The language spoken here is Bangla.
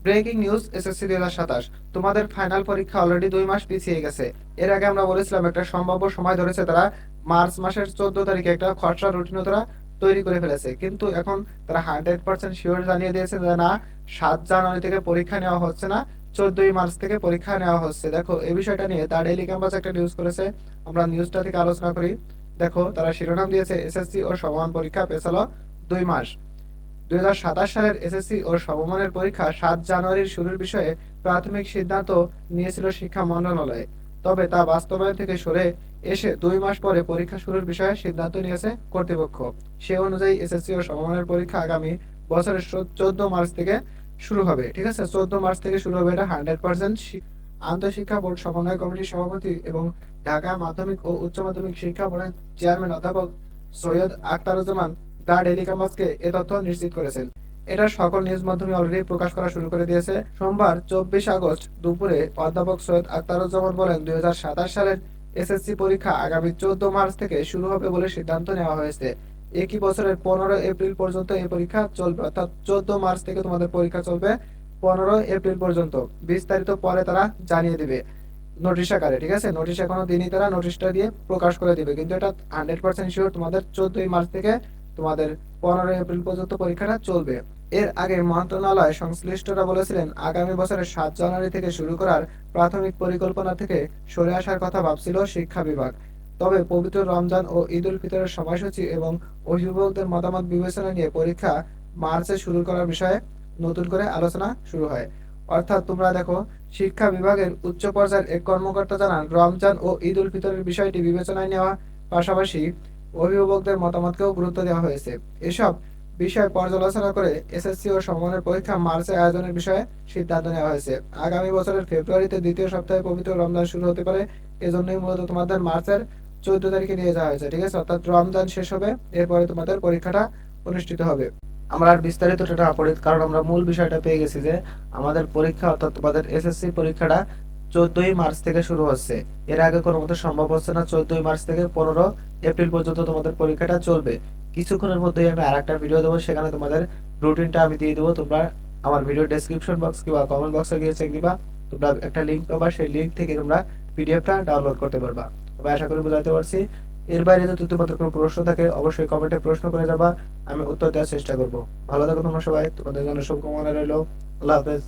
ব্রেকিং নিউজ এসএসসি 2027 তোমাদের ফাইনাল পরীক্ষা অলরেডি 2 মাস পিছিয়ে গেছে। এর আগে আমরা বলেছিলাম একটা সম্ভাব্য সময় ধরেছে তারা মার্চ মাসের 14 তারিখে একটা খসড়া রুটিনও তারা তৈরি করে ফেলেছে, কিন্তু এখন তারা 100% শিওর জানিয়ে দিয়েছে যে না, 7 জানুয়ারি থেকে পরীক্ষা নেওয়া হচ্ছে না, 14ই মার্চ থেকে পরীক্ষা নেওয়া হচ্ছে। দেখো এই বিষয়টা নিয়ে তার ডেইলি ক্যাম্পাস একটা নিউজ করেছে, আমরা নিউজটা থেকে আলোচনা করি। দেখো তারা শিরোনাম দিয়েছে এসএসসি ও সমমান পরীক্ষা পেছালো 2 মাস। 2027 সালের এসএসসি ও সমমানের পরীক্ষা 7 জানুয়ারির শুরুর বিষয়ে প্রাথমিক সিদ্ধান্ত নিয়েছিল শিক্ষা মন্ত্রণালয়, তবে তা বাস্তবায়ন থেকে সরে এসে 2 মাস পরে পরীক্ষা শুরুর বিষয়ে সিদ্ধান্ত নিয়েছে কর্তৃপক্ষ। সে অনুযায়ী এসএসসি ও সমমানের পরীক্ষা আগামী বছরের 14 মার্চ থেকে শুরু হবে। ঠিক আছে, 14 মার্চ থেকে শুরু হবে, এটা 100%। আন্তঃশিক্ষা বোর্ড সমন্বয় কমিটির সভাপতি এবং ঢাকা মাধ্যমিক ও উচ্চ মাধ্যমিক শিক্ষা বোর্ডের চেয়ারম্যান অধ্যাপক সৈয়দ আখতারুজ্জামান দ্য ডেইলি ক্যাম্পাসকে এ তথ্য নিশ্চিত করেছেন। এটা সকল নিউজ মাধ্যমে অলরেডি প্রকাশ করা শুরু করে দিয়েছে। সোমবার 24 আগস্ট দুপুরে অধ্যাপক সৈয়দ আখতারুজ্জামান বলেন, 2027 সালের এসএসসি পরীক্ষা আগামী 14 মার্চ থেকে শুরু হবে বলে সিদ্ধান্ত নেওয়া হয়েছে। একই বছরের 15 এপ্রিল পর্যন্ত এই পরীক্ষা চলবে, অর্থাৎ 14 মার্চ থেকে তোমাদের পরীক্ষা চলবে 15 এপ্রিল পর্যন্ত। বিস্তারিত পরে তারা জানিয়ে দিবে নোটিশ আকারে। ঠিক আছে, নোটিশ এখনো দিনই, তারা নোটিশটা দিয়ে প্রকাশ করে দিবে, কিন্তু এটা 100% শিওর তোমাদের 14ই মার্চ থেকে তোমাদের 15 এপ্রিল পর্যন্ত পরীক্ষাটা চলবে। এর আগে মন্ত্রণালয় সংশ্লিষ্টরা বলেছিলেন, আগামী বছরের 7 জানুয়ারি থেকে শুরু করার প্রাথমিক পরিকল্পনা থেকে সরে আসার কথা ভাবছিল শিক্ষা বিভাগ। তবে পবিত্র রমজান ও ঈদ উল ফিতরের সময়সূচি এবং অভিভাবকদের মতামত বিবেচনা নিয়ে পরীক্ষা মার্চে শুরু করার বিষয়ে নতুন করে আলোচনা শুরু হয়। অর্থাৎ তোমরা দেখো, শিক্ষা বিভাগের উচ্চ পর্যায়ের এক কর্মকর্তা জানান, রমজান ও ঈদ উল ফিতরের বিষয়টি বিবেচনায় নেওয়া পাশাপাশি অভিভাবকদের মতামতকেও গুরুত্ব দেওয়া হয়েছে। এসব বিষয় পর্যালোচনা করে এসএসসি ও সমমানের পরীক্ষা মার্চে আয়োজনের বিষয়ে সিদ্ধান্ত নেওয়া হয়েছে। আগামী বছরের ফেব্রুয়ারিতে দ্বিতীয় সপ্তাহে পবিত্র রমজান শুরু হতে পারে, এজন্যই মূলত তোমাদের মার্চের 14 তারিখে নিয়ে যাওয়া হয়েছে। ঠিক আছে, অর্থাৎ রমজান শেষ হবে, এরপরে তোমাদের পরীক্ষাটা অনুষ্ঠিত হবে। আমরা আর বিস্তারিত সেটা পড়ি, কারণ আমরা মূল বিষয়টা পেয়ে গেছি যে আমাদের পরীক্ষা অর্থাৎ তোমাদের এসএসসি পরীক্ষাটা 14ই মার্চ থেকে শুরু হচ্ছে। এর আগে কোনো মতো সম্ভব হচ্ছে না। 14ই মার্চ থেকে 15 এপ্রিল পর্যন্ত তোমাদের পরীক্ষাটা চলবে। কিছুক্ষণের মধ্যেই আমি আরেকটা ভিডিও দেবো, সেখানে তোমাদের রুটিনটা আমি দিয়ে দেবো। তোমরা আমার ভিডিও ডেসক্রিপশন বক্স কিংবা কমেন্ট বক্সে গিয়ে চেক দিবা, তোমরা একটা লিঙ্ক পাবা, সেই লিঙ্ক থেকে তোমরা পিডিএফটা ডাউনলোড করতে পারবা। তবে আশা করি বুঝাতে পারছি। এর বাইরে যদি তোমাদের কোনো প্রশ্ন থাকে অবশ্যই কমেন্টে প্রশ্ন করে যাবা, আমি উত্তর দেওয়ার চেষ্টা করবো। ভালো থাকো তোমরা সবাই, তোমাদের জন্য শুভকামনা রইলো। আল্লাহ হাফেজ।